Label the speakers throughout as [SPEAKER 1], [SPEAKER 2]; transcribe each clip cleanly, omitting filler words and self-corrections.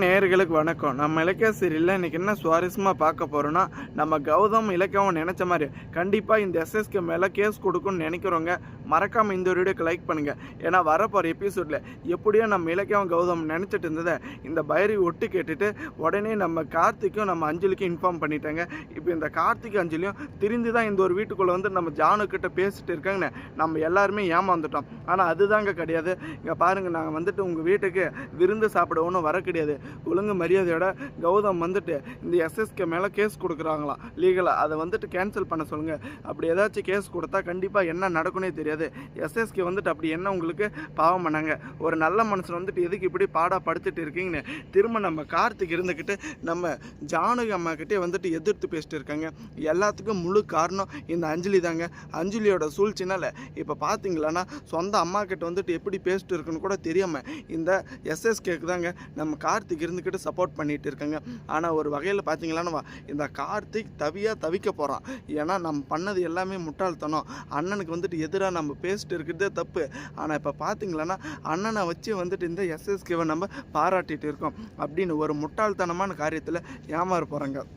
[SPEAKER 1] நேயர்களுக்கு வணக்கம். நம்ம இலக்கிய சீரியல்ல இன்னைக்கு என்ன சுவாரஸ்யமாக பார்க்க போகிறோன்னா, நம்ம கௌதம் இலக்கியாவும் நினச்ச மாதிரி கண்டிப்பாக இந்த எஸ்எஸ்கே மேலே கேஸ் கொடுக்குன்னு நினைக்கிறவங்க மறக்காமல் இந்த வீடியோக்கு லைக் பண்ணுங்கள். ஏன்னா வரப்போகிற எபிசோடில் எப்படியோ நம்ம இலக்கியாவும் கௌதம் நினச்சிட்டு இருந்ததை இந்த பைரவி ஒட்டு கேட்டுட்டு உடனே நம்ம கார்த்திக்கும் நம்ம அஞ்சலிக்கும் இன்ஃபார்ம் பண்ணிட்டாங்க. இப்போ இந்த கார்த்திக் அஞ்சலியும் திரிந்து தான் இந்த ஒரு வீட்டுக்குள்ளே வந்து நம்ம ஜானுக்கிட்ட பேசிட்டு இருக்காங்கன்னு நம்ம எல்லாருமே ஏமாந்துட்டோம். ஆனால் அதுதாங்க கிடையாது. இங்கே பாருங்கள், நாங்கள் வந்துட்டு உங்கள் வீட்டுக்கு விருந்து சாப்பிட ஒன்றும் வர கிடையாது. ஒழுங்கு மரியாதையோட கௌதம் வந்துட்டு இந்த எஸ்எஸ்கே மேலே கேஸ் கொடுக்குறாங்களாம் லீகலாக. அதை வந்துட்டு கேன்சல் பண்ண சொல்லுங்கள். அப்படி ஏதாச்சும் கேஸ் கொடுத்தா கண்டிப்பாக என்ன நடக்குன்னே தெரியாது. எஸ்எஸ்கே வந்துட்டு அப்படி என்ன உங்களுக்கு பாவம் பண்ணாங்க? ஒரு நல்ல மனுஷன் வந்துட்டு எதுக்கு இப்படி பாடாப்படுத்திட்டு இருக்கீங்கன்னு திரும்ப நம்ம கார்த்திக் இருந்துக்கிட்டு நம்ம ஜானகி அம்மாக்கிட்டே வந்துட்டு எதிர்த்து பேசிட்டு இருக்காங்க. எல்லாத்துக்கும் முழு காரணம் இந்த அஞ்சலி தாங்க. அஞ்சலியோட சூழ்ச்சினால இப்போ பார்த்தீங்களான்னா சொந்த அம்மா கிட்ட வந்துட்டு எப்படி பேசிட்டு இருக்குன்னு கூட தெரியாமல் இந்த எஸ்எஸ்கேக்கு தாங்க நம்ம கார்த்திக் இருந்துக்கிட்டு சப்போர்ட் பண்ணிட்டு இருக்காங்க. ஆனால் ஒரு வகையில் பார்த்தீங்களான்னா இந்த கார்த்திக் தவிக்க போகிறான். ஏன்னா நம்ம பண்ணது எல்லாமே முட்டாள்தனம். அண்ணனுக்கு வந்துட்டு எதிராக நம்ம பேசிட்டு இருக்கிறதே தப்பு. ஆனால் இப்போ பார்த்தீங்களான்னா அண்ணனை வச்சு வந்துட்டு இந்த எஸ்எஸ்கேவை நம்ம பாராட்டிட்டு இருக்கோம் அப்படின்னு ஒரு முட்டாள்தனமான காரியத்தில் ஏமாற போகிறாங்க.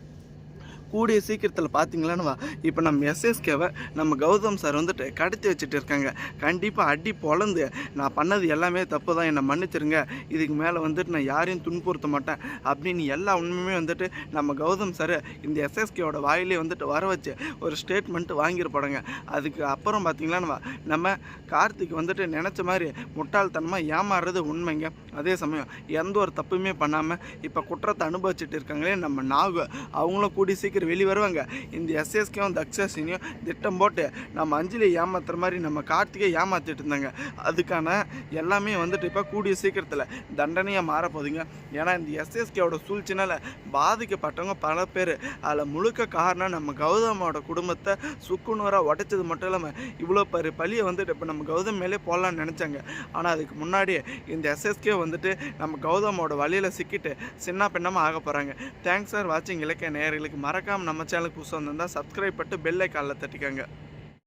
[SPEAKER 1] கூடிய சீக்கிரத்தில் பார்த்தீங்களான்னு இப்போ நம்ம எஸ்எஸ்கேவை நம்ம கௌதம் சார் வந்துட்டு கடத்தி வச்சுட்டு இருக்காங்க. கண்டிப்பாக அடி பொழந்து நான் பண்ணது எல்லாமே தப்பு தான், என்னை மன்னிச்சிருங்க, இதுக்கு மேலே வந்துட்டு நான் யாரையும் துன்புறுத்த மாட்டேன் அப்படின்னு எல்லா உண்மையுமே வந்துட்டு நம்ம கௌதம் சார் இந்த எஸ்எஸ்கேவோட வாயிலே வந்துட்டு வர வச்சு ஒரு ஸ்டேட்மெண்ட்டு வாங்கியிருப்பாடுங்க. அதுக்கு அப்புறம் பார்த்தீங்களான்னு நம்ம கார்த்திக் வந்துட்டு நினச்ச மாதிரி முட்டாள்தனமாக ஏமாறுறது உண்மைங்க. அதே சமயம் எந்த ஒரு தப்புமே பண்ணாமல் இப்போ குற்றத்தை அனுபவிச்சுட்டு இருக்காங்களே நம்ம நாகு, அவங்களும் கூடி சீக்கிரம் வெளியே வருவாங்க. இந்த எஸ்எஸ்கேவும் தக்ஷாசினியும் திட்டம் போட்டு நம்ம அஞ்சலி ஏமாத்துற மாதிரி நம்ம கார்த்திகை ஏமாற்றிட்டு இருந்தாங்க. அதுக்கான எல்லாமே வந்துட்டு இப்போ கூடிய சீக்கிரத்தில் தண்டனையாக மாறப்போகுதுங்க. ஏன்னா இந்த எஸ்எஸ்கேவோட சூழ்ச்சினால் பாதிக்கப்பட்டவங்க பல பேர். அதில் முழுக்க காரணம் நம்ம கௌதமோட குடும்பத்தை சுக்குநூறாக உடைச்சது மட்டும் இல்லாமல் இவ்வளோ பழியை வந்துட்டு இப்போ நம்ம கௌதம் மேலே போடலான்னு நினச்சாங்க. ஆனால் அதுக்கு முன்னாடியே இந்த எஸ்எஸ்கே வந்துட்டு நம்ம கௌதமோட வழியில் சிக்கிட்டு சின்ன பின்னமாக ஆக போகிறாங்க. தேங்க்ஸ் ஃபார் வாட்சிங். இலக்கிய நேயர்களுக்கு மறக்காமல் நம்ம சேனலுக்கு புதுசாக வந்திருந்தால் சப்ஸ்கிரைப் பண்ணிட்டு பெல் ஐகானில் தட்டிக்கங்க.